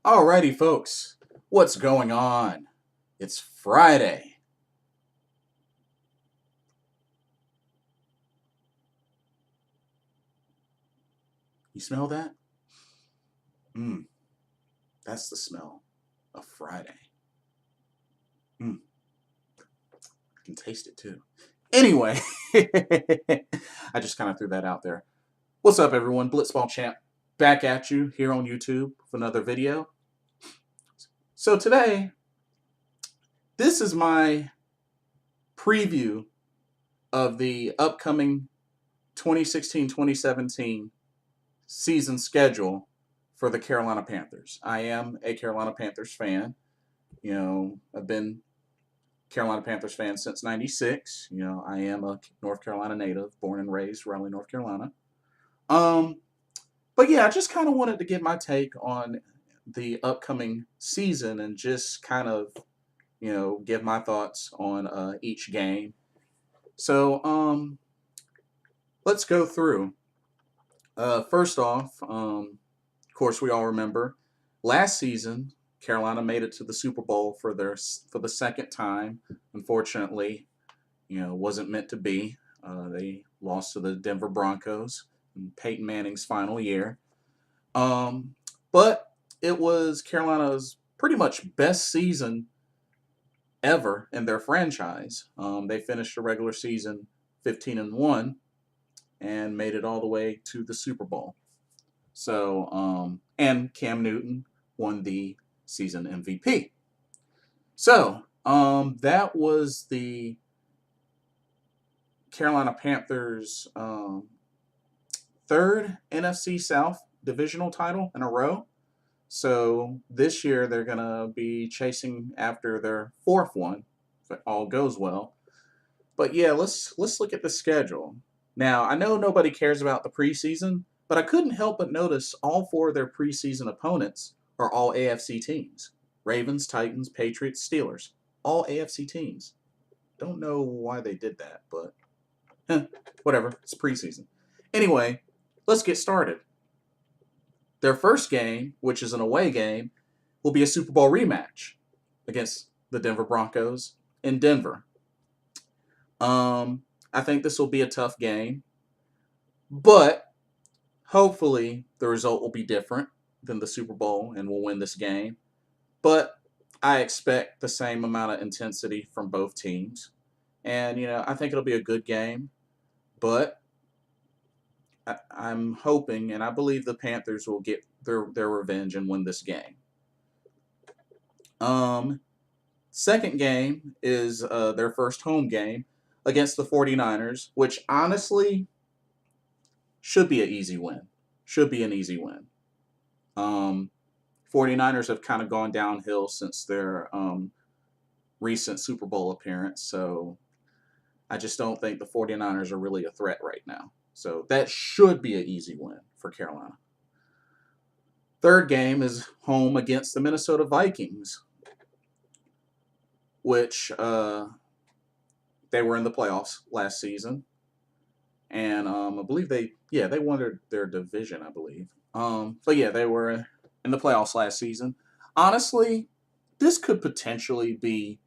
Alrighty, folks, what's going on? It's Friday. You smell that? Mmm, that's the smell of Friday. Mmm, I can taste it too. Anyway, I just kind of threw that out there. What's up, everyone? Blitzball Champ back at you here on YouTube with another video. So today, this is my preview of the upcoming 2016-2017 season schedule for the Carolina Panthers. I am a Carolina Panthers fan. I've been Carolina Panthers fan since '96. I am a North Carolina native, born and raised Raleigh, North Carolina. Um, but yeah, I just kind of wanted to give my take on the upcoming season and just kind of, give my thoughts on each game. So, let's go through. First off, of course, we all remember last season Carolina made it to the Super Bowl for the second time. Unfortunately, wasn't meant to be. They lost to the Denver Broncos in Peyton Manning's final year. But it was Carolina's pretty much best season ever in their franchise. They finished the regular season 15-1 and made it all the way to the Super Bowl. So, and Cam Newton won the season MVP. So, that was the Carolina Panthers' third NFC South divisional title in a row. So this year they're gonna be chasing after their fourth one, if it all goes well. But yeah, let's look at the schedule. Now I know nobody cares about the preseason, but I couldn't help but notice all four of their preseason opponents are all AFC teams: Ravens, Titans, Patriots, Steelers. All AFC teams. Don't know why they did that, but whatever. It's preseason. Anyway, let's get started. Their first game, which is an away game, will be a Super Bowl rematch against the Denver Broncos in Denver. I think this will be a tough game, but hopefully the result will be different than the Super Bowl and we'll win this game. But I expect the same amount of intensity from both teams. And, I think it'll be a good game, but I'm hoping and I believe the Panthers will get their revenge and win this game. Second game is their first home game against the 49ers, which honestly should be an easy win. Should be an easy win. 49ers have kind of gone downhill since their recent Super Bowl appearance, so I just don't think the 49ers are really a threat right now. So that should be an easy win for Carolina. Third game is home against the Minnesota Vikings, which they were in the playoffs last season. And I believe they won their division, I believe. But yeah, they were in the playoffs last season. Honestly, this could potentially be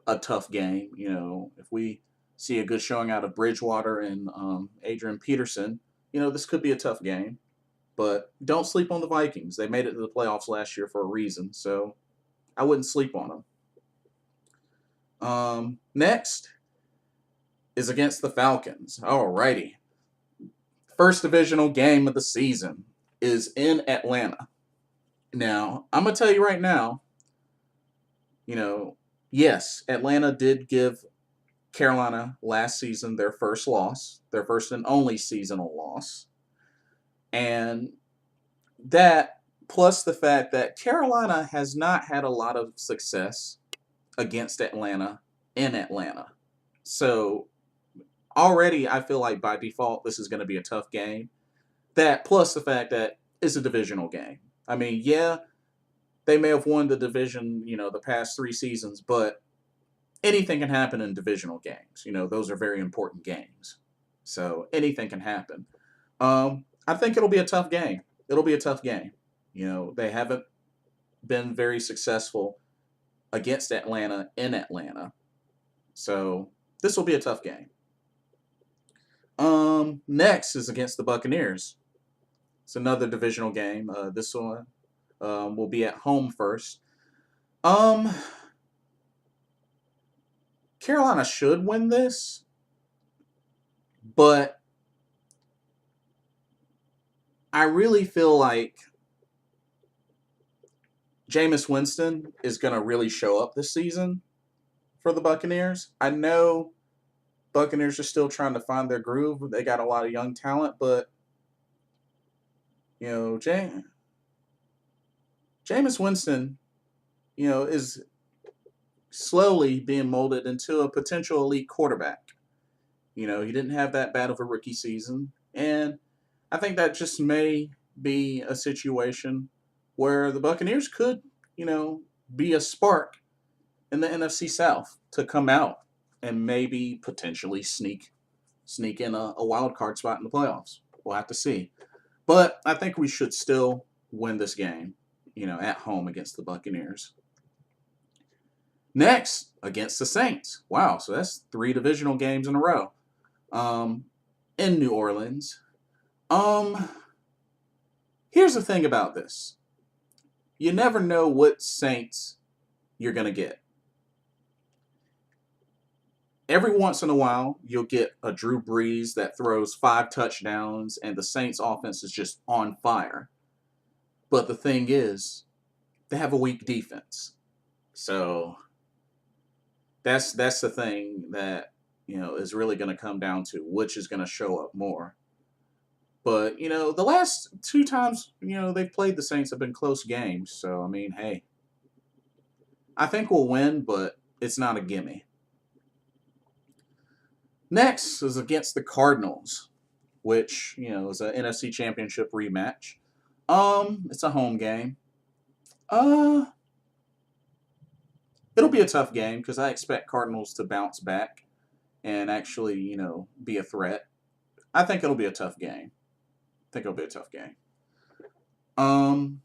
a tough game. If we see a good showing out of Bridgewater and Adrian Peterson, this could be a tough game. But don't sleep on the Vikings. They made it to the playoffs last year for a reason, so I wouldn't sleep on them. Next is against the Falcons. Alrighty. First divisional game of the season is in Atlanta. Now, I'm going to tell you right now, yes, Atlanta did give Carolina last season their first loss, their first and only seasonal loss. And that, plus the fact that Carolina has not had a lot of success against Atlanta in Atlanta. So already I feel like by default this is going to be a tough game. That plus the fact that it's a divisional game. I mean, yeah, they may have won the division, the past 3 seasons, but anything can happen in divisional games. Those are very important games. So anything can happen. I think it'll be a tough game. It'll be a tough game. They haven't been very successful against Atlanta in Atlanta. So this will be a tough game. Next is against the Buccaneers. It's another divisional game. This one will be at home first. Um, Carolina should win this, but I really feel like Jameis Winston is going to really show up this season for the Buccaneers. I know Buccaneers are still trying to find their groove. They got a lot of young talent, but Jameis Winston, is slowly being molded into a potential elite quarterback. He didn't have that bad of a rookie season, and I think that just may be a situation where the Buccaneers could, be a spark in the NFC South to come out and maybe potentially sneak in a wild card spot in the playoffs. We'll have to see. But I think we should still win this game, at home against the Buccaneers. Next, against the Saints. Wow, so that's 3 divisional games in a row. In New Orleans. Um, Here's the thing about this. You never know what Saints you're going to get. Every once in a while, you'll get a Drew Brees that throws 5 touchdowns and the Saints offense is just on fire. But the thing is, they have a weak defense. So that's the thing that, is really going to come down to which is going to show up more. But, the last 2 times, they've played the Saints have been close games. So, I mean, hey, I think we'll win, but it's not a gimme. Next is against the Cardinals, which, is an NFC Championship rematch. It's a home game. Uh, it'll be a tough game because I expect Cardinals to bounce back and actually, be a threat. I think it'll be a tough game. Um,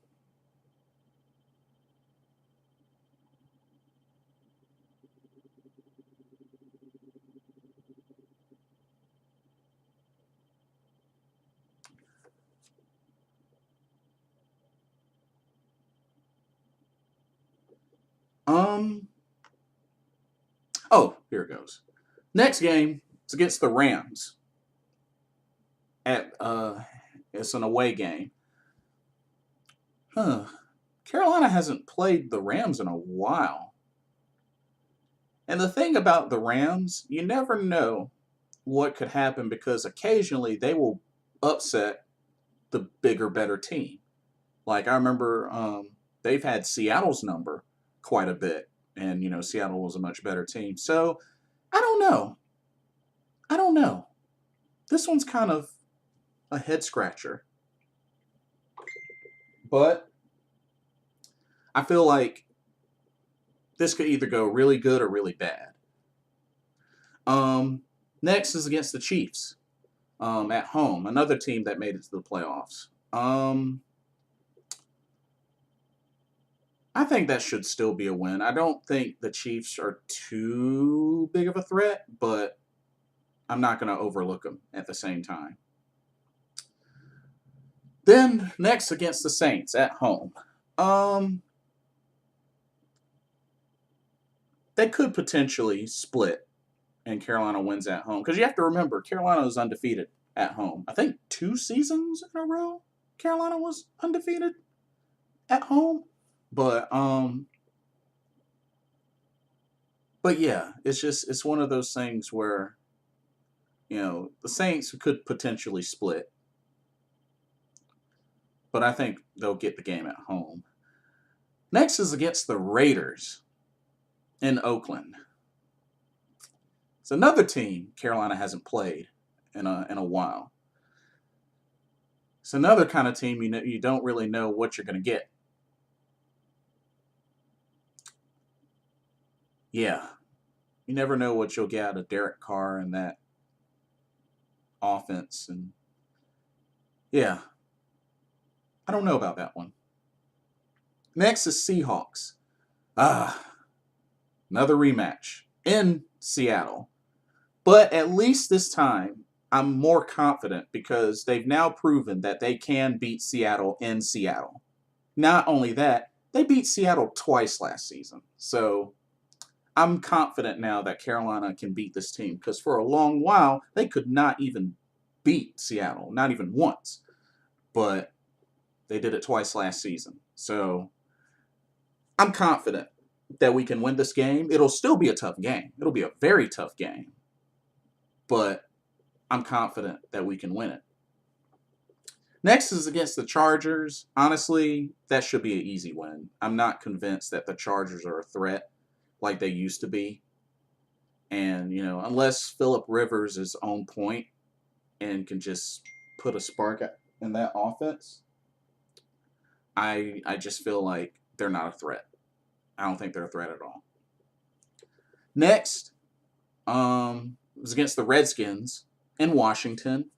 um, oh, here it goes. Next game, it's against the Rams it's an away game. Huh. Carolina hasn't played the Rams in a while. And the thing about the Rams, you never know what could happen because occasionally they will upset the bigger, better team. Like I remember they've had Seattle's number quite a bit, and Seattle was a much better team. So I don't know. I don't know. This one's kind of a head scratcher, but I feel like this could either go really good or really bad. Next is against the Chiefs at home, another team that made it to the playoffs. I think that should still be a win. I don't think the Chiefs are too big of a threat, but I'm not going to overlook them at the same time. Then next against the Saints at home. They could potentially split and Carolina wins at home. Because you have to remember, Carolina is undefeated at home. I think 2 seasons in a row, Carolina was undefeated at home. But yeah, it's one of those things where, the Saints could potentially split. But I think they'll get the game at home. Next is against the Raiders in Oakland. It's another team Carolina hasn't played in a while. It's another kind of team you don't really know what you're going to get. Yeah, you never know what you'll get out of Derek Carr and that offense. And yeah, I don't know about that one. Next is Seahawks. Another rematch in Seattle. But at least this time, I'm more confident because they've now proven that they can beat Seattle in Seattle. Not only that, they beat Seattle twice last season. So I'm confident now that Carolina can beat this team because for a long while, they could not even beat Seattle, not even once. But they did it twice last season. So I'm confident that we can win this game. It'll still be a tough game. It'll be a very tough game. But I'm confident that we can win it. Next is against the Chargers. Honestly, that should be an easy win. I'm not convinced that the Chargers are a threat like they used to be. And, unless Phillip Rivers is on point and can just put a spark in that offense, I just feel like they're not a threat. I don't think they're a threat at all. Next, was against the Redskins in Washington,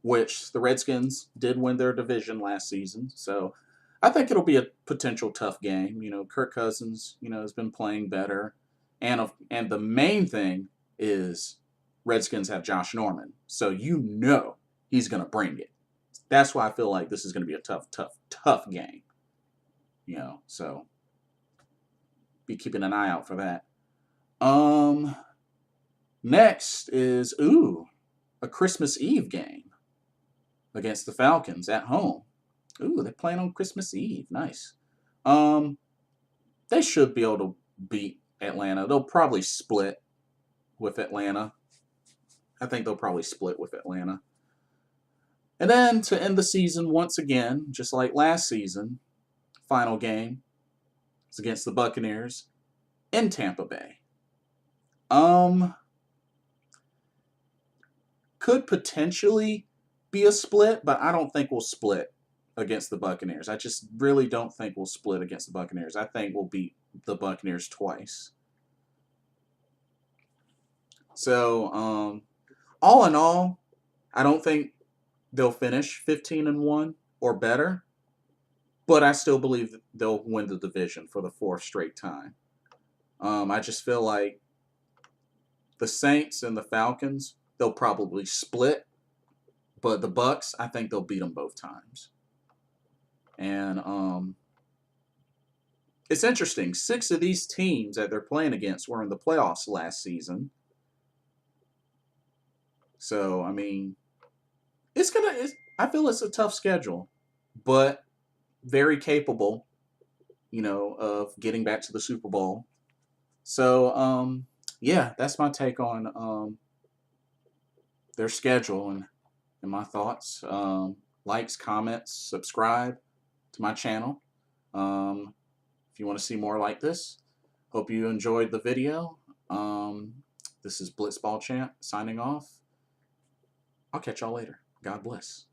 which the Redskins did win their division last season. So I think it'll be a potential tough game. Kirk Cousins, has been playing better. And the main thing is Redskins have Josh Norman. So he's going to bring it. That's why I feel like this is going to be a tough game. So be keeping an eye out for that. Next is, a Christmas Eve game against the Falcons at home. They're playing on Christmas Eve. Nice. They should be able to beat Atlanta. They'll probably split with Atlanta. I think they'll probably split with Atlanta. And then to end the season once again, just like last season, final game is against the Buccaneers in Tampa Bay. Could potentially be a split, but I don't think we'll split against the Buccaneers. I just really don't think we'll split against the Buccaneers. I think we'll beat the Buccaneers twice. So, all in all, I don't think they'll finish 15-1 or better, but I still believe they'll win the division for the fourth straight time. I just feel like the Saints and the Falcons, they'll probably split, but the Bucs, I think they'll beat them both times. And it's interesting. 6 of these teams that they're playing against were in the playoffs last season. So, I mean, I feel it's a tough schedule, but very capable, of getting back to the Super Bowl. So, yeah, that's my take on their schedule and my thoughts. Likes, comments, subscribe to my channel. If you want to see more like this, hope you enjoyed the video. This is Blitzball Champ signing off. I'll catch y'all later. God bless.